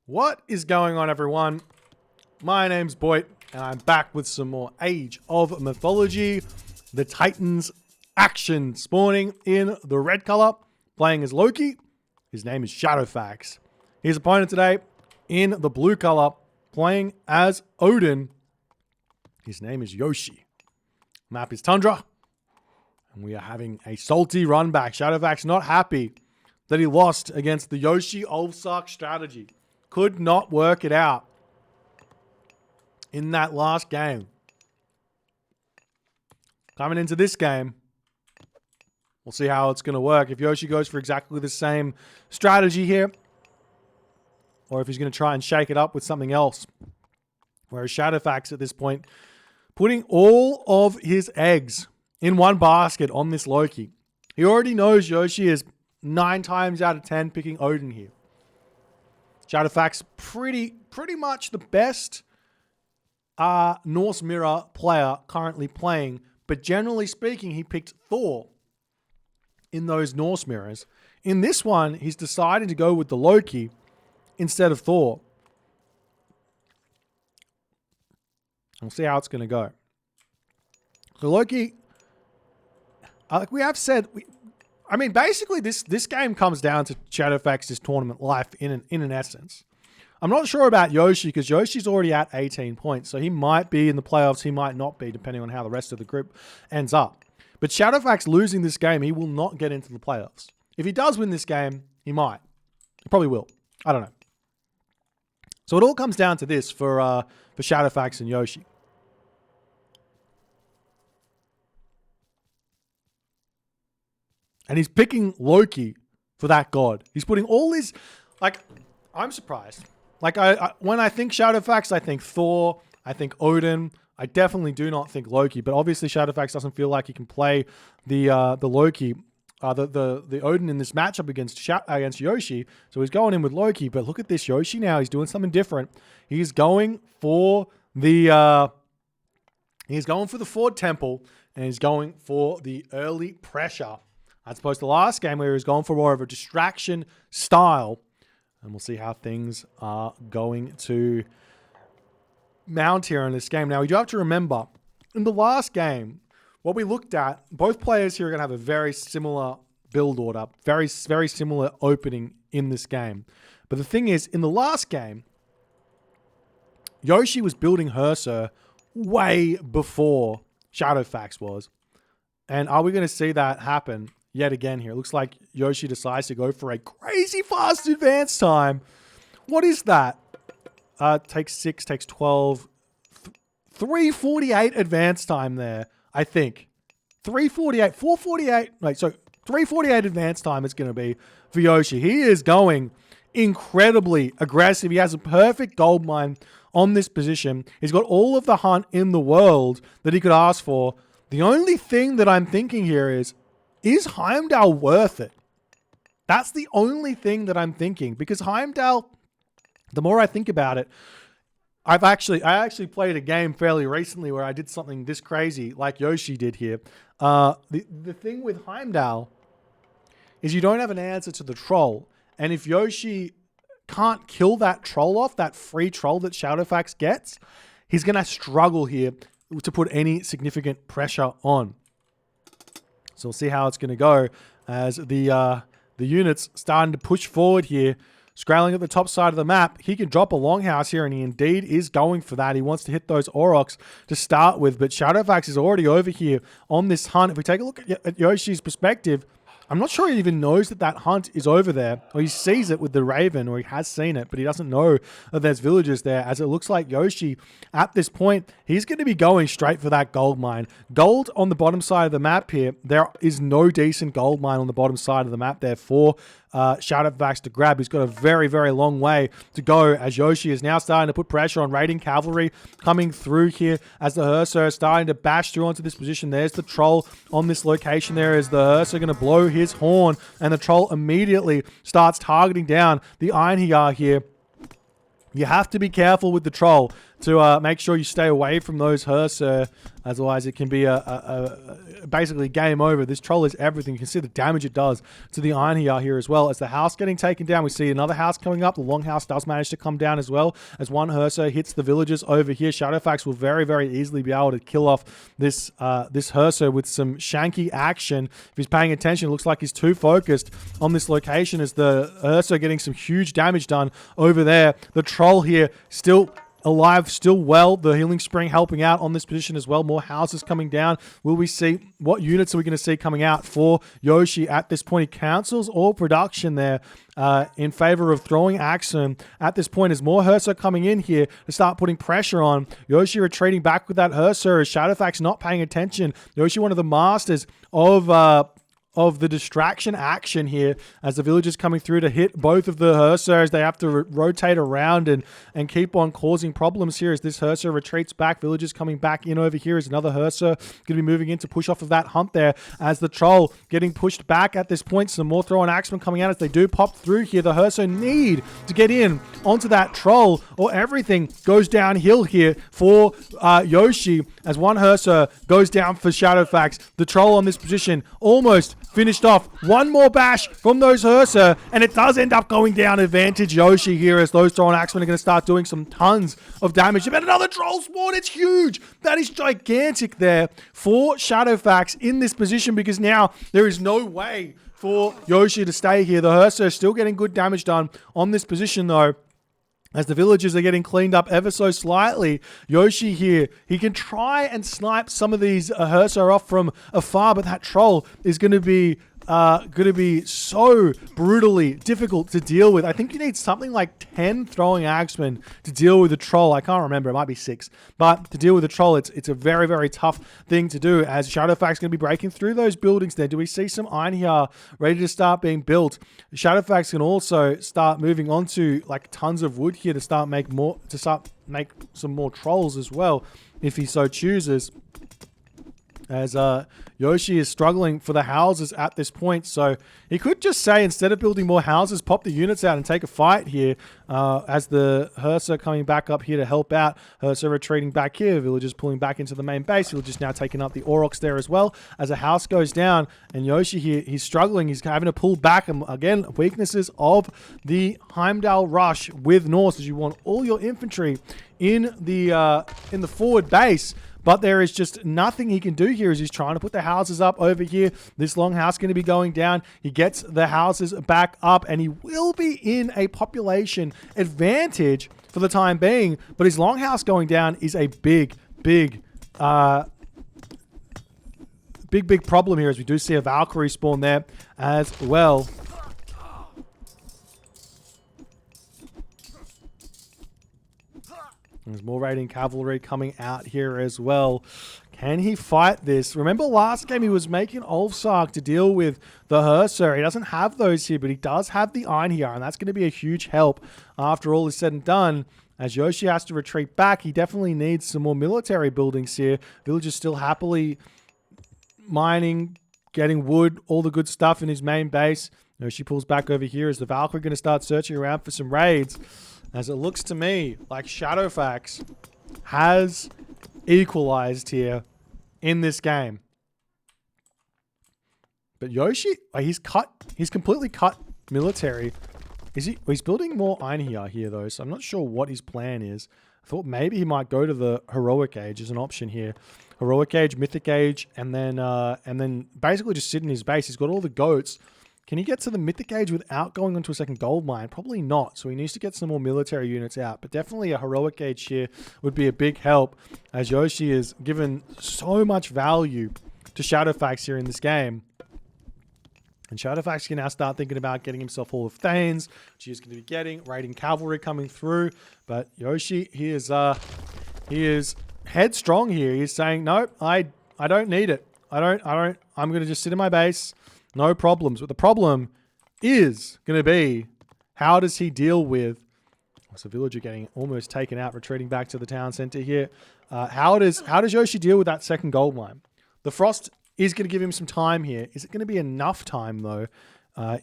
What is going on, everyone? My name's Boit, and I'm back with some more Age of Mythology. The Titans action spawning in the red color, playing as Loki. His name is Shadowfaxx. His opponent today in the blue color, playing as Odin. His name is Yoshii. Map is Tundra, and we are having a salty run back. Shadowfaxx not happy that he lost against the Yoshii Ulfsark strategy. Could not work it out in that last game. Coming into this game, we'll see how it's going to work. If Yoshii goes for exactly the same strategy here, or if he's going to try and shake it up with something else. Whereas Shadowfaxx at this point, putting all of his eggs in one basket on this Loki. He already knows Yoshii is 9 times out of 10 picking Odin here. Shadowfaxx, pretty much the best Norse Mirror player currently playing, but generally speaking, he picked Thor in those Norse Mirrors. In this one, he's decided to go with the Loki instead of Thor. We'll see how it's going to go. So Loki, like we have said, basically this game comes down to Shadowfaxx's tournament life in an essence. I'm not sure about Yoshii because Yoshii's already at 18 points, so he might be in the playoffs, he might not be, depending on how the rest of the group ends up. But Shadowfaxx losing this game, he will not get into the playoffs. If he does win this game, he might. He probably will. I don't know. So it all comes down to this for Shadowfaxx and Yoshii. And he's picking Loki for that god. He's putting all his... I'm surprised. When I think Shadowfaxx, I think Thor, I think Odin. I definitely do not think Loki. But obviously Shadowfaxx doesn't feel like he can play the Loki, the Odin in this matchup against Yoshii. So he's going in with Loki. But look at this Yoshii now. He's doing something different. He's going for the... he's going for the Ford Temple. And he's going for the early pressure. As opposed to the last game where he was going for more of a distraction style. And we'll see how things are going to mount here in this game. Now, we do have to remember, in the last game, what we looked at, both players here are going to have a very similar build order. Very, very similar opening in this game. But the thing is, in the last game, Yoshii was building Hersur way before Shadowfaxx was. And are we going to see that happen yet again here? It looks like Yoshii decides to go for a crazy fast advance time. What is that? Takes 6, takes 12. 348 advance time there, I think. 348, 448. Wait, so 348 advance time it's going to be for Yoshii. He is going incredibly aggressive. He has a perfect gold mine on this position. He's got all of the hunt in the world that he could ask for. The only thing that I'm thinking here is Heimdall worth it? That's the only thing that I'm thinking. Because Heimdall, the more I think about it, I actually played a game fairly recently where I did something this crazy like Yoshii did here. The thing with Heimdall is you don't have an answer to the troll. And if Yoshii can't kill that troll off, that free troll that Shadowfaxx gets, he's going to struggle here to put any significant pressure on. So we'll see how it's going to go as the units starting to push forward here. Scrolling at the top side of the map, he can drop a longhouse here, and he indeed is going for that. He wants to hit those Aurochs to start with, but Shadowfaxx is already over here on this hunt. If we take a look at Yoshii's perspective, I'm not sure he even knows that that hunt is over there, or he sees it with the Raven, or he has seen it, but he doesn't know that there's villagers there, as it looks like Yoshii, at this point, he's going to be going straight for that gold mine. Gold on the bottom side of the map here. There is no decent gold mine on the bottom side of the map there for Shadowfaxx to grab. He's got a very, very long way to go, as Yoshii is now starting to put pressure on raiding cavalry coming through here as the Hersur is starting to bash through onto this position. There's the troll on this location there as the Hersur going to blow his horn, and the troll immediately starts targeting down the Einherjar here. You have to be careful with the troll. to make sure you stay away from those Herser. Otherwise, it can be basically game over. This troll is everything. You can see the damage it does to the Iron here as well. As the house getting taken down, we see another house coming up. The Longhouse does manage to come down as well. As one Herser hits the villagers over here, Shadowfaxx will very, very easily be able to kill off this Herser with some shanky action. If he's paying attention, it looks like he's too focused on this location as the Herser getting some huge damage done over there. The troll here still alive, still well. The healing spring helping out on this position as well. More houses coming down. Will we see what units are we going to see coming out for Yoshii at this point? He cancels all production there in favor of throwing Axum at this point. As more Herser coming in here to start putting pressure on. Yoshii retreating back with that Herser as Shadowfaxx not paying attention. Yoshii, one of the masters of the distraction action here as the villagers coming through to hit both of the Hersers. They have to rotate around and keep on causing problems here as this Herser retreats back. Villagers coming back in over here as another Herser going to be moving in to push off of that hump there as the troll getting pushed back at this point. Some more throw-on axemen coming out as they do pop through here. The Herser need to get in onto that troll or everything goes downhill here for Yoshii as one Herser goes down for Shadowfaxx. The troll on this position almost finished off. One more bash from those Herser, and it does end up going down advantage Yoshii here as those thrown axemen are going to start doing some tons of damage. But another troll spawn, it's huge. That is gigantic there for Shadowfaxx in this position because now there is no way for Yoshii to stay here. The Herser still getting good damage done on this position though. As the villagers are getting cleaned up ever so slightly, Yoshii here, he can try and snipe some of these Herser off from afar, but that troll is going to be so brutally difficult to deal with. I think you need something like 10 throwing axemen to deal with a troll. I can't remember. It might be 6. But to deal with a troll, it's a very, very tough thing to do as Shadowfaxx is going to be breaking through those buildings there. Do we see some iron here ready to start being built? Shadowfaxx can also start moving on to like tons of wood here to start make some more trolls as well if he so chooses. As Yoshii is struggling for the houses at this point. So he could just say, instead of building more houses, pop the units out and take a fight here. As the Herser coming back up here to help out. Herser retreating back here. Villagers pulling back into the main base. Villagers now taking up the Aurochs there as well. As a house goes down. And Yoshii here, he's struggling. He's having to pull back. And again, weaknesses of the Heimdall rush with Norse. As you want all your infantry in the forward base. But there is just nothing he can do here as he's trying to put the houses up over here. This Longhouse going to be going down. He gets the houses back up and he will be in a population advantage for the time being. But his Longhouse going down is a big problem here as we do see a Valkyrie spawn there as well. There's more raiding cavalry coming out here as well. Can he fight this? Remember last game he was making Ulfsark to deal with the Herser. He doesn't have those here, but he does have the Iron here, and that's going to be a huge help after all is said and done. As Yoshii has to retreat back, he definitely needs some more military buildings here. Villagers still happily mining, getting wood, all the good stuff in his main base. Yoshii pulls back over here as the Valkyrie going to start searching around for some raids. As it looks to me like Shadowfaxx has equalized here in this game. But Yoshii, he's completely cut military. He's building more Iron here though, so I'm not sure what his plan is. I thought maybe he might go to the Heroic Age as an option here. Heroic Age, Mythic Age, and then basically just sit in his base. He's got all the goats. Can he get to the Mythic Age without going onto a second gold mine? Probably not. So he needs to get some more military units out. But definitely a Heroic Age here would be a big help as Yoshii is given so much value to Shadowfaxx here in this game. And Shadowfaxx can now start thinking about getting himself Hall of Thanes, which he's going to be getting. Raiding cavalry coming through. But Yoshii, he is headstrong here. He's saying, no, I don't need it. I'm going to just sit in my base. No problems. But the problem is going to be, how does he deal with... What's a villager getting almost taken out, retreating back to the town center here? How does Yoshii deal with that second gold mine? The Frost is going to give him some time here. Is it going to be enough time, though,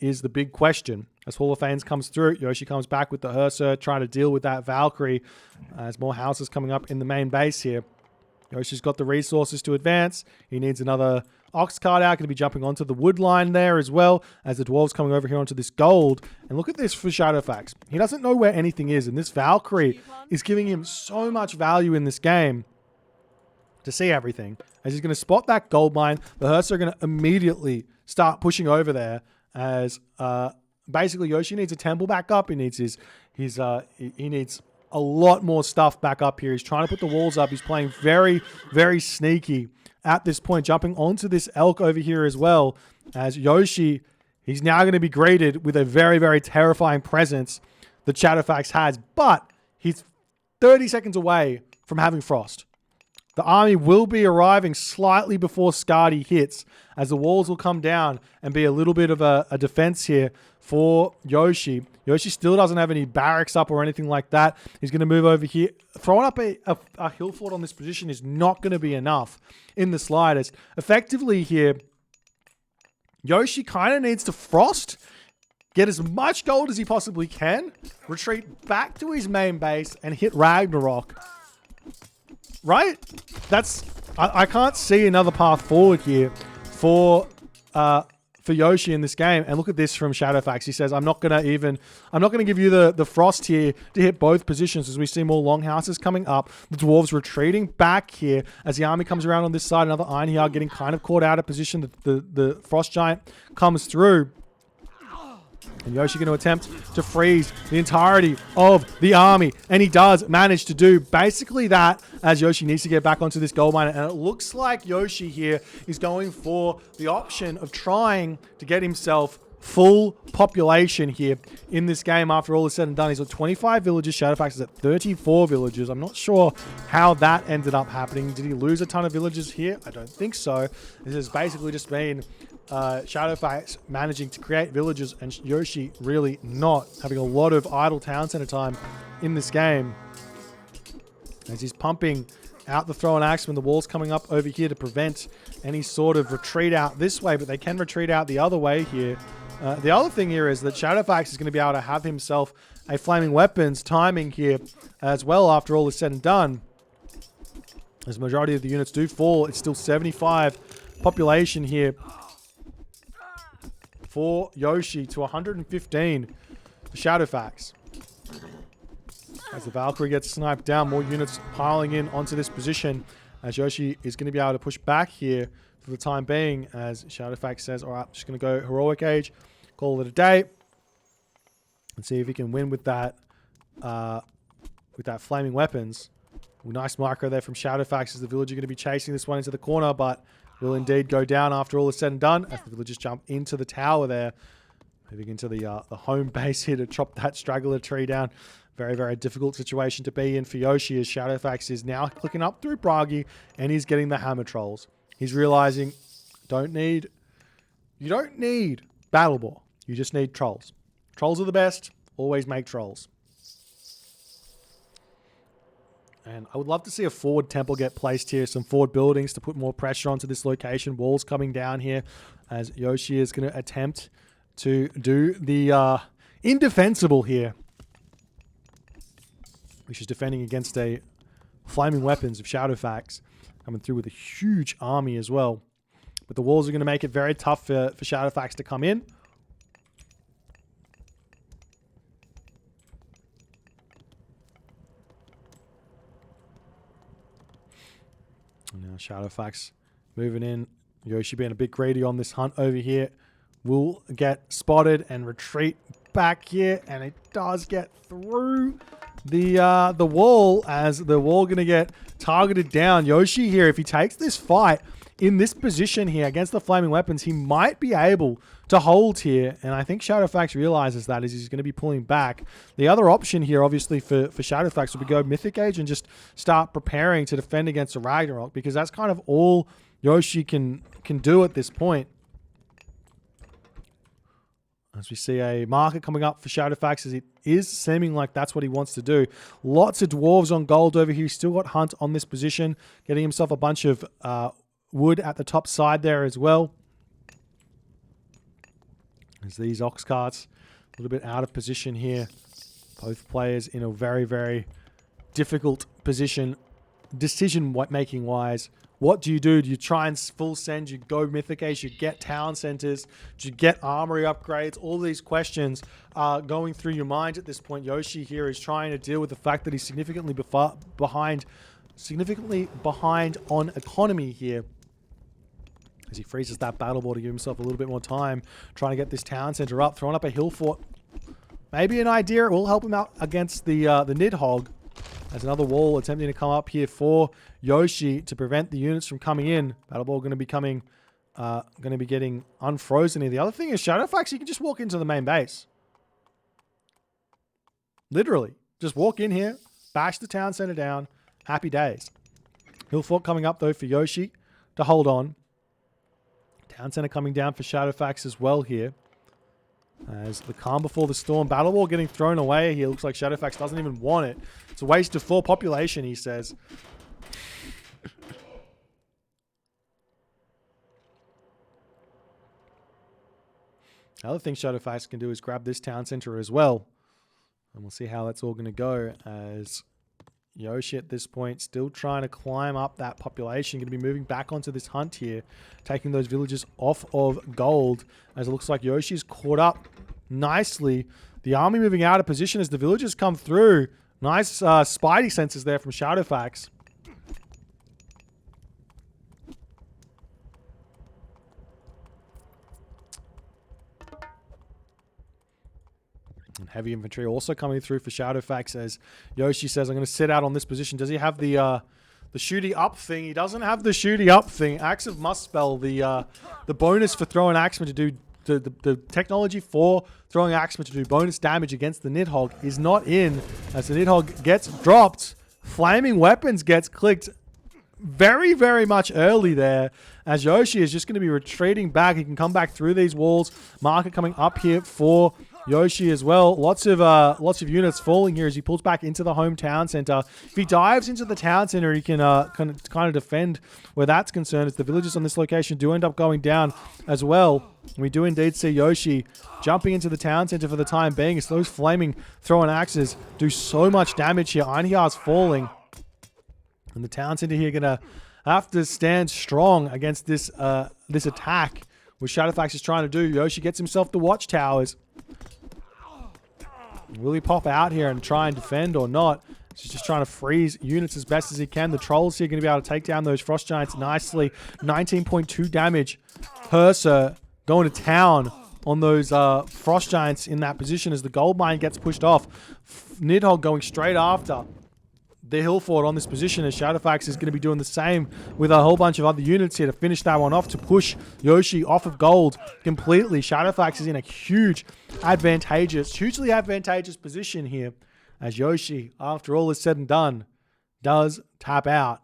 is the big question. As Hall of Fames comes through, Yoshii comes back with the Herser, trying to deal with that Valkyrie as more houses coming up in the main base here. Yoshi's got the resources to advance. He needs another Ox card out. Going to be jumping onto the wood line there as well as the dwarves coming over here onto this gold. And look at this for Shadowfaxx. He doesn't know where anything is, and this Valkyrie is giving him so much value in this game to see everything. As he's going to spot that gold mine, the Herser are going to immediately start pushing over there as basically Yoshii needs a temple back up. He needs he needs a lot more stuff back up here. He's trying to put the walls up. He's playing very, very sneaky at this point, jumping onto this elk over here as well. As Yoshii, he's now going to be greeted with a very, very terrifying presence that Shadowfaxx has, but he's 30 seconds away from having Frost. The army will be arriving slightly before Skadi hits, as the walls will come down and be a little bit of a defense here for Yoshii. Yoshii still doesn't have any barracks up or anything like that. He's going to move over here. Throwing up a hill fort on this position is not going to be enough in the slightest. Effectively here, Yoshii kind of needs to Frost, get as much gold as he possibly can, retreat back to his main base, and hit Ragnarok. Right? I can't see another path forward here for Yoshii in this game. And look at this from Shadowfaxx. He says, I'm not gonna give you the Frost here to hit both positions, as we see more longhouses coming up. The dwarves retreating back here as the army comes around on this side. Another Iron Heart getting kind of caught out of position. The Frost Giant comes through. And Yoshii going to attempt to freeze the entirety of the army. And he does manage to do basically that, as Yoshii needs to get back onto this gold mine. And it looks like Yoshii here is going for the option of trying to get himself full population here in this game after all is said and done. He's at 25 villages. Shadowfaxx is at 34 villages. I'm not sure how that ended up happening. Did he lose a ton of villages here? I don't think so. This has basically just been Shadowfaxx managing to create villages and Yoshii really not, having a lot of idle town center time in this game. As he's pumping out the throw and axe when the wall's coming up over here to prevent any sort of retreat out this way, but they can retreat out the other way here. The other thing here is that Shadowfaxx is going to be able to have himself a flaming weapons timing here as well after all is said and done. As the majority of the units do fall, it's still 75 population here for Yoshii to 115 for Shadowfaxx. As the Valkyrie gets sniped down, more units piling in onto this position, as Yoshii is going to be able to push back here for the time being, as Shadowfaxx says, all right, I'm just going to go Heroic Age, call it a day, and see if he can win with that flaming weapons. Well, nice micro there from Shadowfaxx as the villager going to be chasing this one into the corner, but will indeed go down after all is said and done, as the villagers jump into the tower there, moving into the home base here to chop that straggler tree down. Very, very difficult situation to be in for Yoshii, as Shadowfaxx is now clicking up through Bragi and he's getting the hammer trolls. He's realizing you don't need Battle Boar. You just need trolls. Trolls are the best. Always make trolls. And I would love to see a forward temple get placed here. Some forward buildings to put more pressure onto this location. Walls coming down here as Yoshii is going to attempt to do the indefensible here, which is defending against a flaming weapons of Shadowfaxx, coming through with a huge army as well. But the walls are going to make it very tough for Shadowfaxx to come in. Now Shadowfaxx moving in. Yoshii being a bit greedy on this hunt over here will get spotted and retreat back here, and it does get through the wall, as the wall going to get targeted down. Yoshii here, if he takes this fight in this position here against the flaming weapons, he might be able to hold here, and I think Shadowfaxx realizes that as he's going to be pulling back. The other option here, obviously, for Shadowfaxx would be go Mythic Age and just start preparing to defend against the Ragnarok, because that's kind of all Yoshii can do at this point. As we see a market coming up for Shadowfaxx, as it is seeming like that's what he wants to do. Lots of dwarves on gold over here. He's still got Hunt on this position, getting himself a bunch of wood at the top side there as well. As these ox carts little bit out of position here. Both players in a very, very difficult position, decision-making wise. What do? Do you try and full send? You go Mythic Age, you get town centers, do you get armory upgrades? All these questions are going through your mind at this point. Yoshii here is trying to deal with the fact that he's significantly behind on economy here. As he freezes that battle ball to give himself a little bit more time, trying to get this town center up, throwing up a hill fort. Maybe an idea. It will help him out against the Nidhogg. There's another wall attempting to come up here for Yoshii to prevent the units from coming in. Battle ball going to be coming, going to be getting unfrozen here. The other thing is Shadowfaxx, you can just walk into the main base. Literally, just walk in here, bash the town center down. Happy days. Hill fort coming up though for Yoshii to hold on. Town center coming down for Shadowfaxx as well here. As the calm before the storm. Battle ball getting thrown away here. Looks like Shadowfaxx doesn't even want it. It's a waste of 4 population, he says. The other thing Shadowfaxx can do is grab this town center as well. And we'll see how that's all going to go as Yoshii at this point still trying to climb up that population. Going to be moving back onto this hunt here. Taking those villages off of gold. As it looks like Yoshii's caught up nicely. The army moving out of position as the villagers come through. Nice spidey senses there from Shadowfaxx. And heavy infantry also coming through for Shadowfaxx as Yoshii says, I'm going to sit out on this position. Does he have the shooty up thing? He doesn't have the shooty up thing. Axe of Muspel, the bonus for throwing axemen to do the technology for throwing axemen to do bonus damage against the Nidhogg is not in. As the Nidhogg gets dropped, flaming weapons gets clicked very, very much early there. As Yoshii is just going to be retreating back. He can come back through these walls. Market coming up here for Yoshii as well. Lots of units falling here as he pulls back into the hometown center. If he dives into the town center, he can kind of defend where that's concerned. As the villages on this location do end up going down as well. We do indeed see Yoshii jumping into the town center for the time being. As those flaming throwing axes do so much damage here. Einhjar's falling. And the town center here going to have to stand strong against this this attack, which Shadowfaxx is trying to do. Yoshii gets himself the watchtowers. Will he pop out here and try and defend or not? He's just trying to freeze units as best as he can. The trolls here are going to be able to take down those frost giants nicely. 19.2 damage. Purser going to town on those frost giants in that position as the gold mine gets pushed off. Nidhogg going straight after the hill fort on this position as Shadowfaxx is going to be doing the same with a whole bunch of other units here to finish that one off, to push Yoshii off of gold completely. Shadowfaxx is in a hugely advantageous position here as Yoshii, after all is said and done, does tap out.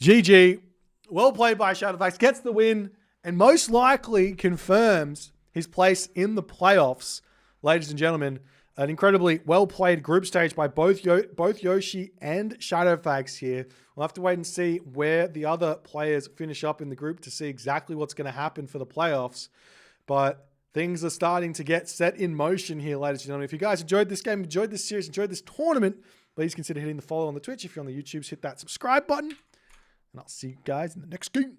GG. Well played by Shadowfaxx. Gets the win and most likely confirms his place in the playoffs. Ladies and gentlemen, an incredibly well-played group stage by both Yoshii and Shadowfaxx here. We'll have to wait and see where the other players finish up in the group to see exactly what's going to happen for the playoffs. But things are starting to get set in motion here, ladies and gentlemen. If you guys enjoyed this game, enjoyed this series, enjoyed this tournament, please consider hitting the follow on the Twitch. If you're on the YouTubes, hit that subscribe button. And I'll see you guys in the next game.